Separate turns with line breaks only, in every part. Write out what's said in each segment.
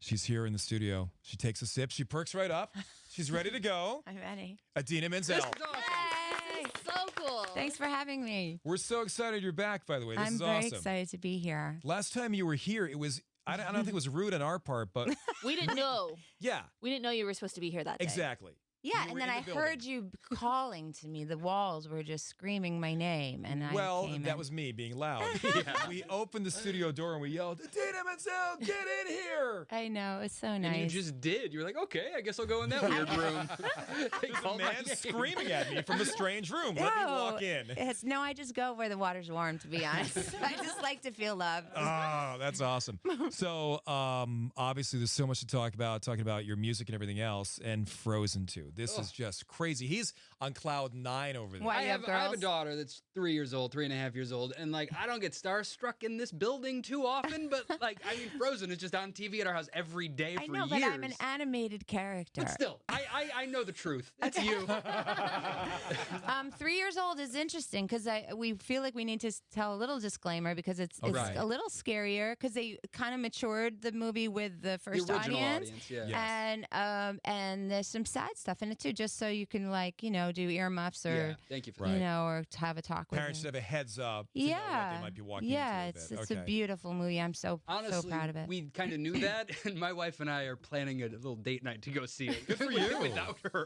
She's here in the studio. She takes a sip. She perks right up. She's ready to go.
I'm ready.
Idina Menzel.
This is awesome.
Hey.
This is so cool.
Thanks for having me.
We're so excited you're back, by the way. This
I'm
is
very
awesome.
excited to be here.
Last time you were here, it was, I don't think it was rude on our part, but
We didn't know.
yeah,
We didn't know you were supposed to be here that day.
exactly.
Yeah,
You
and
were
then
in
I
the building.
heard you calling to me. The walls were just screaming my name, and I
Well,
came
that
in.
was me being loud. We opened the studio door and we yelled, Idina Menzel, get in here!
I know, it's so
And
nice.
you just did. You were like, okay, I guess I'll go in that weird room. They
There's a
called my
man
name.
screaming at me from a strange room. Let me walk in.
No, I just go where the water's warm, to be honest. I just like to feel loved.
Oh, that's awesome. So, obviously, there's so much to talk about, talking about your music and everything else, and Frozen 2. This is just crazy. He's on cloud 9 over there.
Why?
I
You have
have a
girls?
daughter that's 3 years old, 3.5 years old, and like I don't get starstruck in this building too often, but like I mean, Frozen is just on TV at our house every day
I
for
know,
years.
but I'm an animated character.
But still, I know the truth. It's you.
3 years old is interesting because we feel like we need to tell a little disclaimer because it's
Right.
a little scarier because they kind of matured the movie with the first
the original
audience.
yeah.
Yes.
And there's some sad stuff in it too, just so you can do earmuffs or
Yeah, thank you for
Right.
that.
or to have a talk with
Parents should
them.
have a heads up to know what
Yeah,
they might be walking
yeah,
into a bit.
it's a beautiful movie. I'm so
Honestly,
proud of it.
we kind of knew that, and my wife and I are planning a little date night to go see it.
Good for you.
Without her.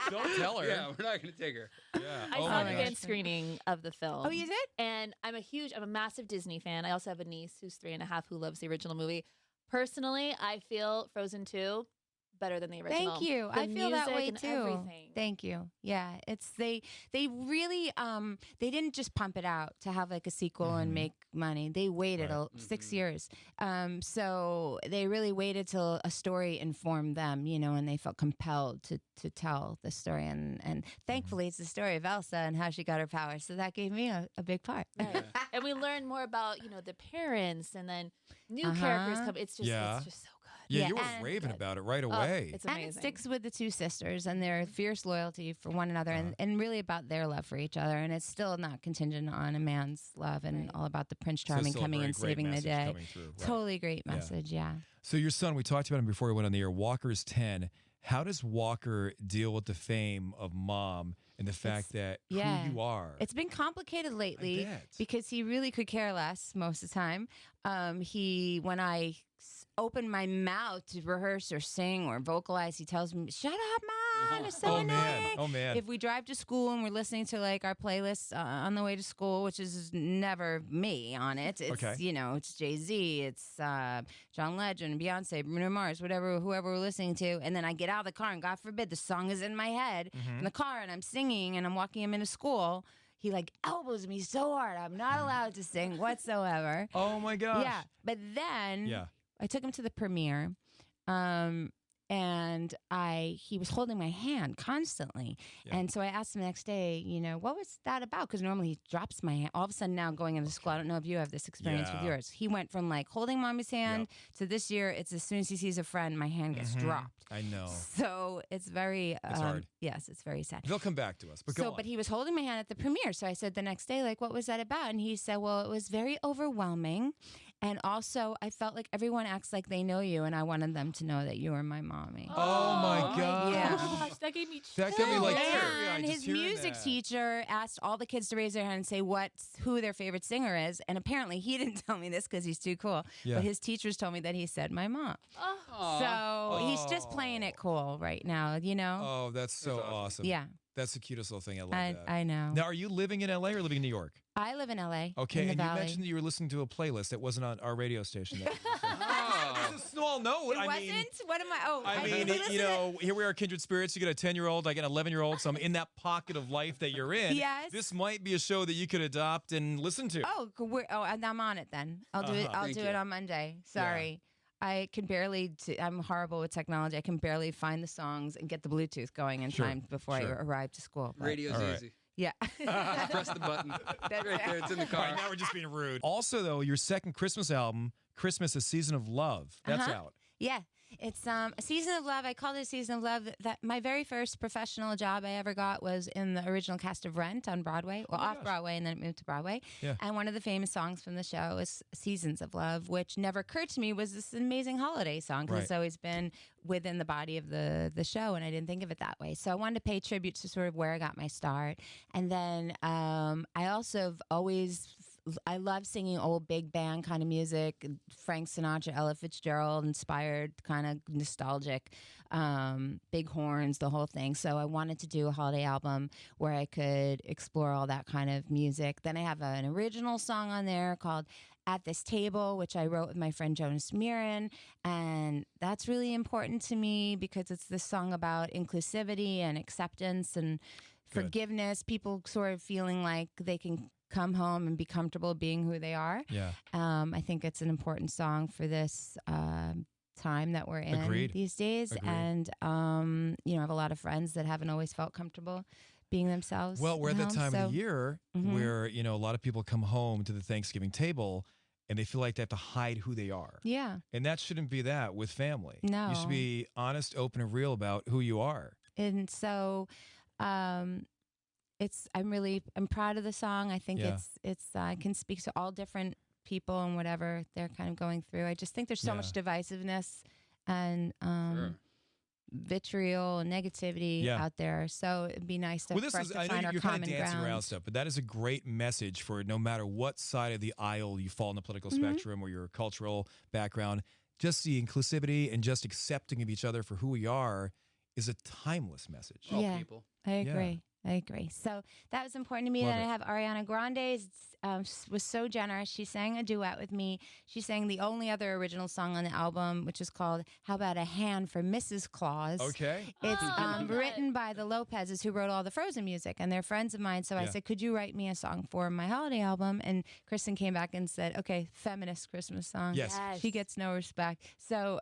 Don't tell her.
Yeah, we're not going to take her.
Yeah.
I
Oh
saw
my
an
gosh.
advanced screening of the film.
Oh, you did?
And I'm a massive Disney fan. I also have a niece who's 3.5 who loves the original movie. Personally, I feel Frozen 2 better than the original.
Thank you.
The
I feel that
music
way
and
too.
Everything.
Thank you. Yeah, it's they really they didn't just pump it out to have like a sequel and make money. They waited
Right.
6 years. So they really waited till a story informed them, and they felt compelled to tell the story. And thankfully it's the story of Elsa and how she got her powers. So that gave me a big part.
Right. And we learn more about, the parents and then new characters come. It's just
Yeah.
it's just so good.
Yeah,
Yeah,
you were
and-
raving about it right
Oh,
away.
it's
And
amazing.
it sticks with the two sisters and their fierce loyalty for one another and really about their love for each other. And it's still not contingent on a man's love and
Right.
all about the Prince
So
Charming
still a
coming
very
and
great
saving the
message
day.
coming through, right.
Totally great
Yeah.
message, yeah.
So your son, we talked about him before we went on the air. Walker is 10. How does Walker deal with the fame of mom and the fact that
yeah.
who you are?
It's been complicated lately
bet.
because he really could care less most of the time. When I open my mouth to rehearse or sing or vocalize, he tells me, "Shut up, Mom! It's so
Oh,
annoying."
man. Oh, man.
If we drive to school and we're listening to like our playlist on the way to school, which is never me on it, it's
Okay.
it's Jay-Z, it's John Legend, Beyonce, Bruno Mars, whoever we're listening to, and then I get out of the car and God forbid the song is in my head in the car and I'm singing and I'm walking him into school. He like elbows me so hard. I'm not allowed to sing whatsoever.
Oh, my gosh.
Yeah, but then
Yeah.
I took him to the premiere, and he was holding my hand constantly.
Yeah.
And so I asked him the next day, what was that about? Because normally he drops my hand. All of a sudden now going into school, I don't know if you have this experience with
Yeah.
yours. He went from like holding mommy's hand to this year, it's as soon as he sees a friend, my hand gets dropped.
I know.
So it's very,
It's hard.
yes, it's very sad.
They'll come back to us, but go on.
But he was holding my hand at the premiere. So I said the next day, like, what was that about? And he said, well, it was very overwhelming. And also, I felt like everyone acts like they know you, and I wanted them to know that you were my mommy.
Oh, my gosh.
Yeah.
Gosh, that gave me
That got me like
chills.
teary-eyed
And
just
his
hearing
music
that.
teacher asked all the kids to raise their hand and say who their favorite singer is. And apparently he didn't tell me this because he's too cool.
Yeah.
But his teachers told me that he said my mom.
Oh,
So he's just playing it cool right now,
Oh, that's so awesome.
Yeah,
That's the cutest little thing. I love that.
I know.
Now, are you living in LA or living in New York?
I live in LA.
Okay,
in the
and
Valley.
you mentioned that you were listening to a playlist that wasn't on our radio station.
Oh.
It's a small note.
It
I
wasn't?
mean,
What am I? Oh,
I mean,
listen to-
here we are, kindred spirits. You got a 10-year-old, I got an 11-year-old, so I'm in that pocket of life that you're in.
Yes.
This might be a show that you could adopt and listen to.
And I'm on it then. I'll do it. I'll
Thank
do
you.
it on Monday. Sorry. I can barely. I'm horrible with technology. I can barely find the songs and get the Bluetooth going in
Sure,
time before
sure.
I arrive to school. but-
Radio's
All right.
easy.
Yeah.
Press the button.
That's
right there. It's in the
All
car.
right, now we're just being rude. Also, though, your second Christmas album, Christmas, A Season of Love, that's out.
Yeah. It's a season of love. I called it a season of love. That my very first professional job I ever got was in the original cast of Rent on Broadway, well, off Broadway, and then it moved to Broadway.
Yeah.
And one of the famous songs from the show is "Seasons of Love," which never occurred to me was this amazing holiday song because
Right.
it's always been within the body of the show, and I didn't think of it that way. So I wanted to pay tribute to sort of where I got my start, and then I also have always. I love singing old big band kind of music, Frank Sinatra, Ella Fitzgerald inspired, kind of nostalgic, big horns, the whole thing. So I wanted to do a holiday album where I could explore all that kind of music. Then I have an original song on there called At This Table, which I wrote with my friend Jonas Mirren. And that's really important to me because it's this song about inclusivity and acceptance and forgiveness, people sort of feeling like they can come home and be comfortable being who they are.
Yeah.
I think it's an important song for this time that we're in
Agreed.
these days.
Agreed.
And, I have a lot of friends that haven't always felt comfortable being themselves.
Well, we're at that time of the year
Mhm.
where, a lot of people come home to the Thanksgiving table and they feel like they have to hide who they are.
Yeah.
And that shouldn't be that with family.
No.
You should be honest, open, and real about who you are.
And so, I'm proud of the song. I think
Yeah.
I can speak to all different people and whatever they're kind of going through. I just think there's so much divisiveness and vitriol and negativity out there. So it'd be nice to, for us to
I
find
know
our
you're kind
common
of dancing
ground.
around stuff, but that is a great message for no matter what side of the aisle you fall in the political
Mm-hmm.
spectrum or your cultural background. Just the inclusivity and just accepting of each other for who we are is a timeless message.
All
Yeah.
people.
I agree. I agree. So that was important to me.
Love
Then
it.
I have Ariana Grande was so generous. She sang a duet with me. She sang the only other original song on the album, which is called "How About a Hand for Mrs. Claus."
Okay.
It's
I love
written
that.
by the Lopez's, who wrote all the Frozen music, and they're friends of mine. So I
Yeah.
said, "Could you write me a song for my holiday album?" And Kristen came back and said, "Okay, feminist Christmas song."
Yes.
She gets no respect. So,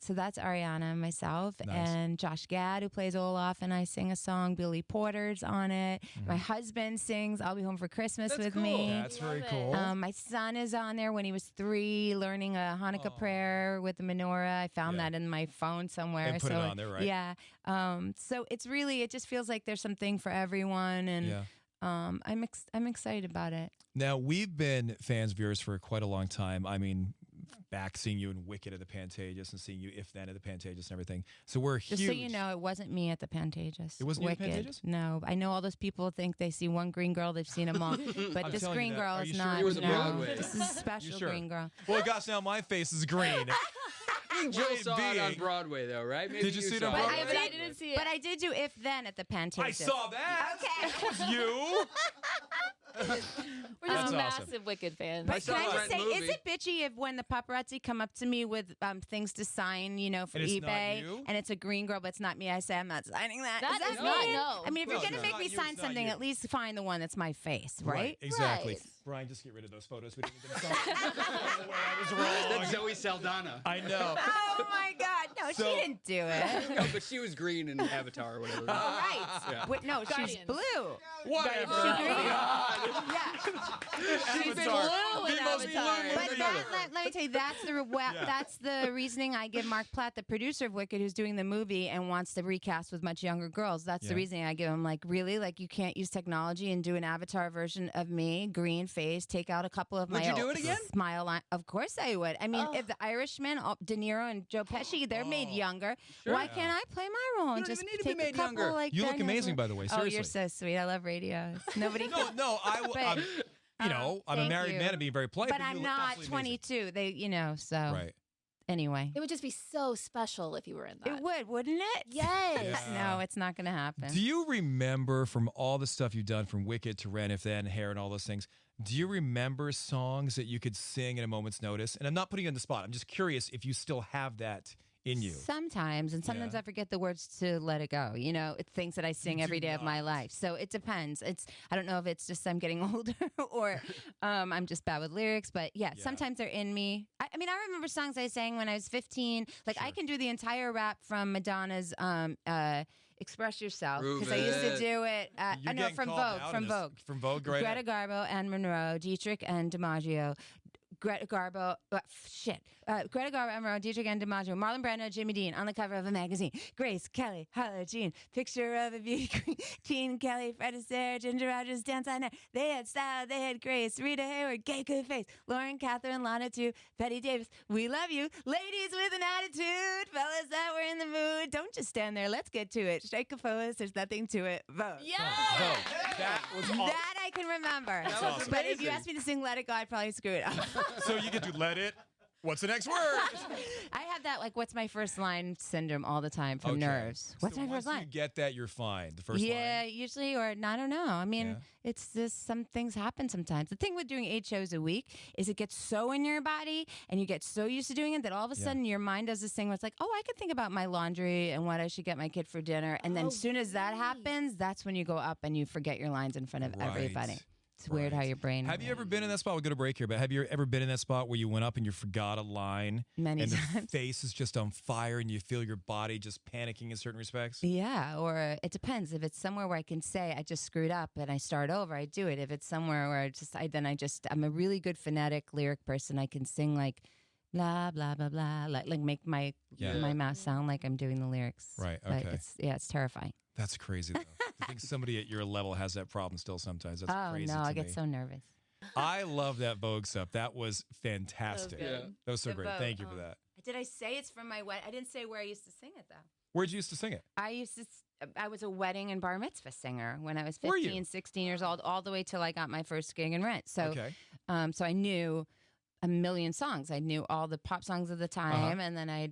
so that's Ariana and myself,
Nice.
and Josh Gad, who plays Olaf, and I sing a song. Billy Porter's on it.
Mm-hmm.
My husband sings "I'll Be Home for Christmas"
That's
with
cool.
me.
That's very
Love it.
cool.
My son is on there when he was 3, learning a Hanukkah
Aw.
prayer with the menorah. I found
Yeah.
that in my phone somewhere.
And put it
so
on there, right?
Yeah. So it's really, it just feels like there's something for everyone, and
Yeah.
I'm excited about it.
Now, we've been fans of yours for quite a long time. I mean, back seeing you in Wicked at the Pantages and seeing you If Then at the Pantages and everything. So we're
Just
huge.
so you know, it wasn't me at the Pantages.
It wasn't you at the
Wicked.
Pantages?
No, I know all those people think they see one green girl, they've seen them all, but
I'm
this
telling you
green
that.
girl
Are
is
you sure
not.
it was
a
no,
Broadway?
this is a special
sure?
green girl.
Well, gosh, now my face is green.
I think Jill
Point
saw it on
being-
Broadway, though, right? Maybe
Did you see it on
saw
Broadway?
But I didn't see it.
But I did do If Then at the Pantages.
I saw that.
Okay.
That was you.
We're
That's
just
awesome.
massive Wicked fans.
I
But
saw
can I
the
just say,
Rent
is
movie.
it bitchy if when the paparazzi come up to me with things to sign, for
And it's not
eBay,
you?
and it's a green girl, but it's not me? I say I'm not signing that.
That
Is
is
that
not
mean?
no.
I mean, if
No,
you're
it's
gonna
not
make me
you,
sign
it's not
something,
you.
at least find the one that's my face, right?
Exactly.
Right.
Brian, just get rid of those photos. We don't need them. Sorry. I was wrong.
That's Zoe Saldana.
I know.
Oh my God! No,
So-
she didn't do it.
No, but she was green in Avatar or whatever.
Oh, right.
Yeah.
Wait, no, she's
Guardians.
blue.
Whatever.
She green.
God.
Yeah.
She's
Avatar.
blue in
The most blue
Avatar.
movie
But
ever.
let me tell you, that's the reasoning I give Mark Platt, the producer of Wicked, who's doing the movie and wants to recast with much younger girls. That's the
Yeah.
reasoning I give him. Like, really? Like, you can't use technology and do an Avatar version of me, green face, take out a couple of
Would
my
you do it again?
smile line. Of course I would. I mean,
Oh.
if the Irishman, De Niro and Joe Pesci, they're made younger.
Sure.
Why can't I play my role and
don't
just
even need to be
take a
made
couple
younger.
like
You look
Daniel's
amazing,
one?
by the way.
Oh,
Seriously.
you're so sweet. I love radio. Nobody.
No,
But-
I'm a
thank
married
you.
man and being very polite.
But
you
I'm
look
not
absolutely
22. So
Right.
anyway.
It would just be so special if you were in that.
It would, wouldn't it?
Yes.
Yeah.
No, it's not going to happen.
Do you remember from all the stuff you've done, from Wicked to Rent, If Then, Hair, and all those things, do you remember songs that you could sing at a moment's notice? And I'm not putting you on the spot. I'm just curious if you still have that in you.
Sometimes, and sometimes
Yeah.
I forget the words to let it go. It's things that I sing
You
every
do
day of my
not.
life. So it depends. I don't know if it's just I'm getting older or I'm just bad with lyrics. But yeah,
Yeah.
sometimes they're in me. I mean, I remember songs I sang when I was 15. Like I
Sure.
can do the entire rap from Madonna's "Express Yourself" because I
Prove
used to
it.
do it. I
You're
know
getting
from
called
Vogue.
out
From
in this.
Vogue.
From Vogue, right?
Greta Garbo, Anne Monroe, Dietrich, and DiMaggio. Greta Garbo, Greta Garbo, Emerald, Dietrich and DiMaggio, Marlon Brando, Jimmy Dean on the cover of a magazine. Grace Kelly, Harlow Jean, picture of a beauty queen. Jean Kelly, Fred Astaire, Ginger Rogers, Dan Steiner. They had style, they had grace. Rita Hayworth, gay good face. Lauren, Catherine, Lana too. Betty Davis, we love you. Ladies with an attitude, fellas that were in the mood. Don't just stand there. Let's get to it. Strike a pose. There's nothing to it. Vote.
Yeah.
That was awesome.
That I can remember.
That's awesome.
But if you asked me to sing Let It Go, I'd probably screw it up.
So you get to let it. What's the next word?
I have that, like, what's my first line syndrome all the time from
Okay.
nerves. What's
So
my first
once
line?
you get that, you're fine. The first
Yeah,
line.
usually, or I don't know. I mean,
Yeah.
it's just some things happen sometimes. The thing with doing 8 shows a week is it gets so in your body and you get so used to doing it that all of a
Yeah.
sudden your mind does this thing where it's like, oh, I could think about my laundry and what I should get my kid for dinner. And then as soon as that happens, that's when you go up and you forget your lines in front of everybody. It's weird how
Right.
your brain.
Have you ever been in that spot? We'll go to break here, but have you ever been in that spot where you went up and you forgot a line
Many
and the
times.
face is just on fire and you feel your body just panicking in certain respects?
Yeah, or it depends. If it's somewhere where I can say I just screwed up and I start over, I do it. If it's somewhere where I'm a really good phonetic lyric person. I can sing like blah blah blah blah, like make my mouth sound like I'm doing the lyrics.
Right,
But
okay.
it's terrifying.
That's crazy, though. I think somebody at your level has that problem still sometimes. That's
Oh
crazy
no,
to
I get
me.
so nervous.
I love that Vogue stuff. That was fantastic.
That was
Yeah.
good.
That was so
The
great.
Vogue,
Thank you for that.
Did I say it's from my wedding? I didn't say where I used to sing it though.
Where'd you used to sing it?
I was a wedding and bar mitzvah singer when I was
Were you?
15, 16 years old, all the way till I got my first gig in Rent. So,
Okay.
so I knew a million songs. I knew all the pop songs of the time, and then I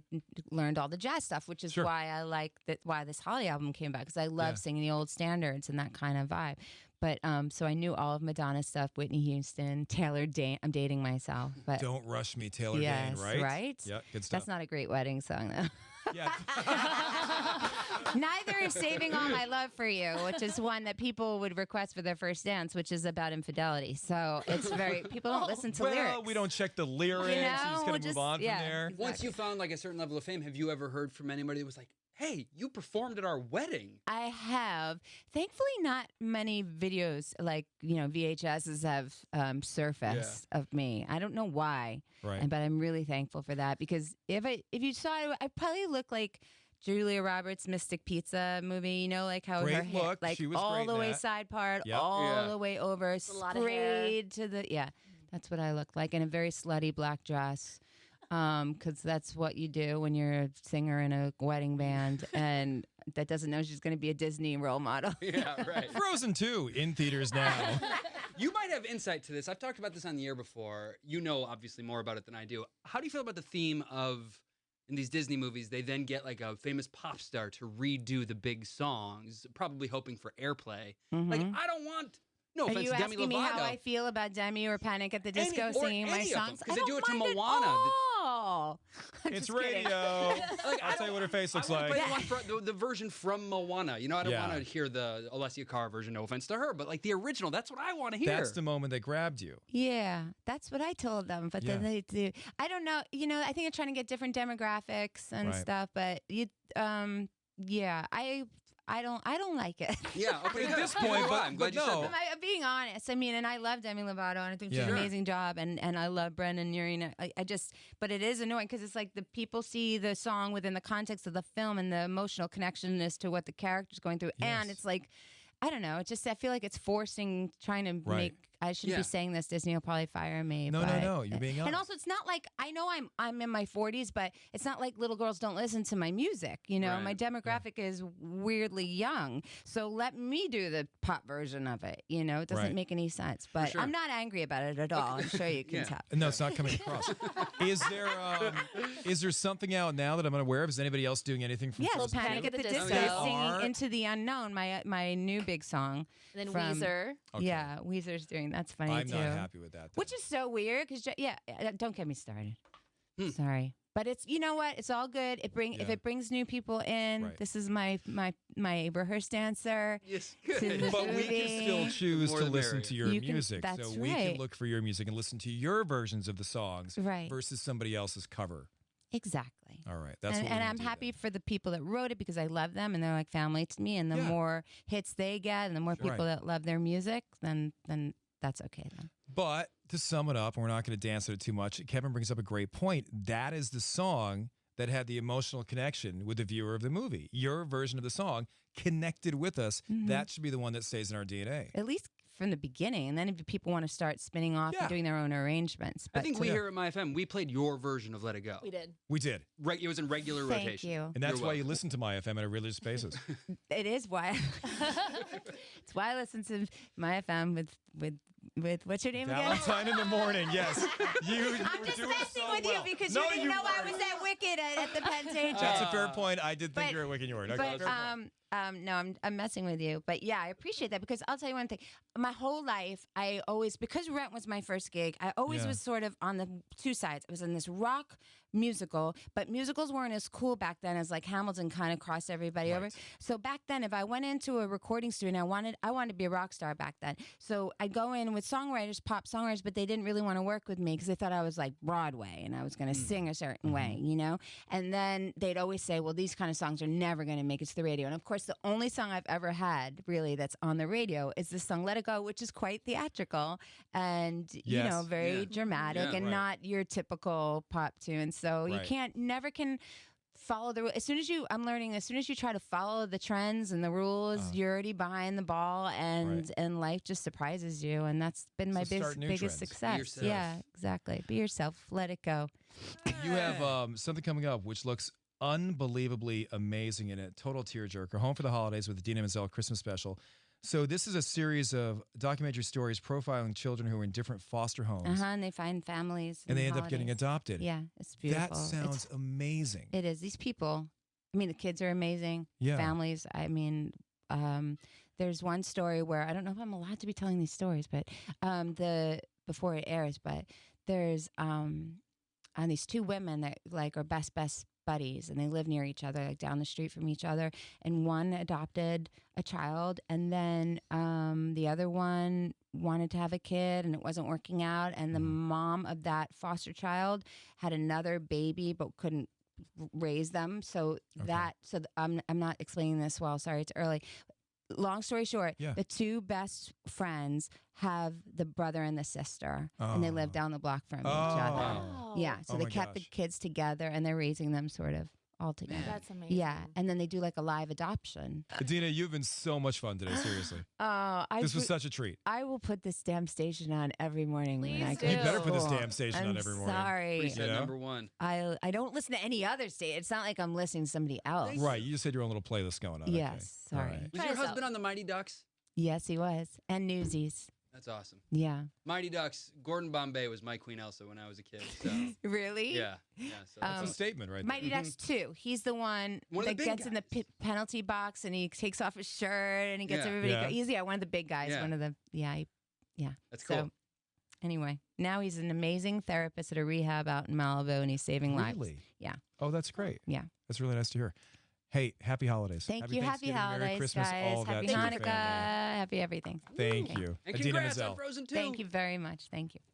learned all the jazz stuff, which is
Sure.
why I like that. Why this Holly album came back because I love
Yeah.
singing the old standards and that kind of vibe. But so I knew all of Madonna stuff, Whitney Houston, Taylor Dane. I'm dating myself, but
Don't Rush Me, Taylor
yes,
Dane, right?
right?
Yeah, good stuff.
That's not a great wedding song though.
Yeah.
Neither is Saving All My Love for You, which is one that people would request for their first dance, which is about infidelity. So it's very, people don't listen to
well,
lyrics.
we don't check the lyrics.
You
You
know,
just
we'll
gotta move
just-
on
yeah.
from there.
Once you found like a certain level of fame, have you ever heard from anybody that was like, hey, you performed at our wedding?
I have. Thankfully, not many videos like, VHSs have surfaced of me. I don't know why,
Right.
but I'm really thankful for that because if you saw it, I probably look like Julia Roberts' Mystic Pizza movie, like how
Great
her hair,
look.
like
She was
all
great
the
in
way
that.
side part,
Yep.
all
Yeah.
the way over,
a lot of hair.
sprayed to the, that's what I look like in a very slutty black dress. Because that's what you do when you're a singer in a wedding band and that doesn't know she's going to be a Disney role model.
Yeah, right.
Frozen 2 in theaters now.
You might have insight to this. I've talked about this on the air before. You know, obviously, more about it than I do. How do you feel about the theme of, in these Disney movies, they then get like a famous pop star to redo the big songs, probably hoping for airplay? Like, I don't want, no
Are
offense,
you
Demi
asking me how
Lovato.
I feel about Demi or Panic at the
Any-
Disco
or
singing my
any of them,
songs?
'cause
I
they do
don't
it to
mind
Moana.
At all. I'm
It's
just kidding.
radio.
Like,
I'll tell you what her face looks
I wanna
like.
play the, one the version from Moana. You know, I don't
Yeah.
want to hear the Alessia Carr version, no offense to her, but like the original, that's what I want to hear.
That's the moment that grabbed you.
Yeah, that's what I told them. But then
Yeah.
they do. I don't know. I think they're trying to get different demographics and
Right.
stuff. But yeah, I don't like it.
Yeah, okay.
At this
good.
point, but-
I'm glad
but
you said
no.
that.
I'm being honest. I mean, and I love Demi Lovato, and I think she's
Yeah.
an
Sure.
amazing job, and I love Brendan Urie. But it is annoying because it's like the people see the song within the context of the film and the emotional connection as to what the character's going through, and
Yes.
it's like, I don't know. It's just I feel like it's trying to
Right.
make. I shouldn't
Yeah.
be saying this. Disney will probably fire me.
No,
but,
no, you're being
And
honest.
also, it's not like I know I'm in my 40s, but it's not like little girls don't listen to my music.
Right.
My demographic is weirdly young, so let me do the pop version of it. It doesn't
Right.
make any sense. But
sure.
I'm not angry about it at all. I'm sure you can
Yeah.
tell.
No, it's not coming across. Is there something out now that I'm unaware of? Is anybody else doing anything from
Yes,
Frozen
Panic
2?
at the
They
Disco,
are.
singing "Into the Unknown," my new big song.
And then
From-
Weezer.
Okay.
Yeah, Weezer's doing that's funny
I'm
too.
not happy with that.
Which is so weird because don't get me started.
Hmm.
Sorry, but it's you know what? It's all good. If
Yeah.
it brings new people in,
Right.
this is my rehearsed dancer.
Yes,
To
good.
the
But we can
movie.
still choose
The more
to
the
listen
merrier.
to your
You can-
music.
that's
So we can
right.
look for your music and listen to your versions of the songs
Right.
versus somebody else's cover.
Exactly.
All right. That's
and
what we're
I'm
gonna do
happy for the people that wrote it because I love them and they're like family to me. And the
Yeah.
more hits they get and the more
Right.
people that love their music, then that's okay then.
But to sum it up, and we're not going to dance at it too much, Kevin brings up a great point. That is the song that had the emotional connection with the viewer of the movie. Your version of the song connected with us. That should be the one that stays in our DNA.
At least from the beginning, and then if people want to start spinning off and doing their own arrangements.
I think we here at MyFM, we played your version of Let It Go.
We did.
We did.
It was in regular
Thank
rotation.
you.
And that's why you listen to MyFM at religious basis.
It is why. It's why I listen to MyFM with what's your name again?
Valentine in the Morning, yes.
I'm just messing with you because you didn't know I was at Wicked at the Penn Stage.
That's a fair point. I did think you were at Wicked. You weren't. Okay,
But no, I'm messing with you. But yeah, I appreciate that because I'll tell you one thing. My whole life, because Rent was my first gig, I always was sort of on the two sides. I was in this rock musical, but musicals weren't as cool back then as like Hamilton kind of crossed everybody over. So back then, if I went into a recording studio and I wanted to be a rock star back then. So I'd go in with songwriters, pop songwriters, but they didn't really want to work with me because they thought I was like Broadway and I was going to sing a certain way, you know? And then they'd always say, well, these kind of songs are never going to make it to the radio. And of course, the only song I've ever had really that's on the radio is this song Let It Go, which is quite theatrical and you know, very dramatic and not your typical pop tune. So you never can follow the as soon as you try to follow the trends and the rules, you're already behind the ball and life just surprises you, and that's been my biggest success. Yeah, exactly. Be yourself. Let it go.
You have something coming up which looks unbelievably amazing in it. Total tearjerker. Home for the Holidays with Idina Menzel Christmas special. So this is a series of documentary stories profiling children who are in different foster homes.
And they find families.
And they end up getting adopted.
Yeah, it's beautiful.
That sounds amazing.
It is. These people, I mean, the kids are amazing.
Yeah.
Families, I mean, there's one story where, I don't know if I'm allowed to be telling these stories, but before it airs, but there's these two women that like are best buddies, and they live near each other, like down the street from each other, and one adopted a child, and then the other one wanted to have a kid and it wasn't working out, and the mom of that foster child had another baby but couldn't raise them. So I'm not explaining this well, sorry, it's early. Long story short, the two best friends have the brother and the sister, and they live down the block from each other.
Wow.
Yeah, so they kept the kids together, and they're raising them sort of all together.
That's amazing.
Yeah, and then they do like a live adoption.
Adina, you've been so much fun today, seriously. This was such a treat.
I will put this damn station on every morning when I go.
You better put this
Cool.
damn station on every morning.
Sorry.
Preset number one.
I don't listen to any other station. It's not like I'm listening to somebody else.
Right, you just had your own little playlist going on.
Yes,
okay.
sorry.
All right.
Was your husband on the Mighty Ducks?
Yes, he was. And Newsies.
That's awesome.
Yeah.
Mighty Ducks. Gordon Bombay was my Queen Elsa when I was a kid. So
Really?
yeah. So
That's a statement, right?
Mighty Ducks 2. He's the one
of the
that
big
gets in the
guys.
penalty box and he takes off his shirt and he gets
Yeah.
everybody. He's one of the big guys.
Yeah.
One of the
that's cool.
So anyway, now he's an amazing therapist at a rehab out in Malibu, and he's saving lives.
Really?
Yeah.
Oh, that's great.
Yeah.
That's really nice to hear. Hey, happy holidays.
Thank
happy
you. Happy
Thanksgiving, Merry
holidays,
Christmas,
guys.
all of
Happy
that to your
Hanukkah.
family.
Happy everything.
Thank you.
And
Idina
congrats
Menzel.
on Frozen 2.
Thank you very much. Thank you.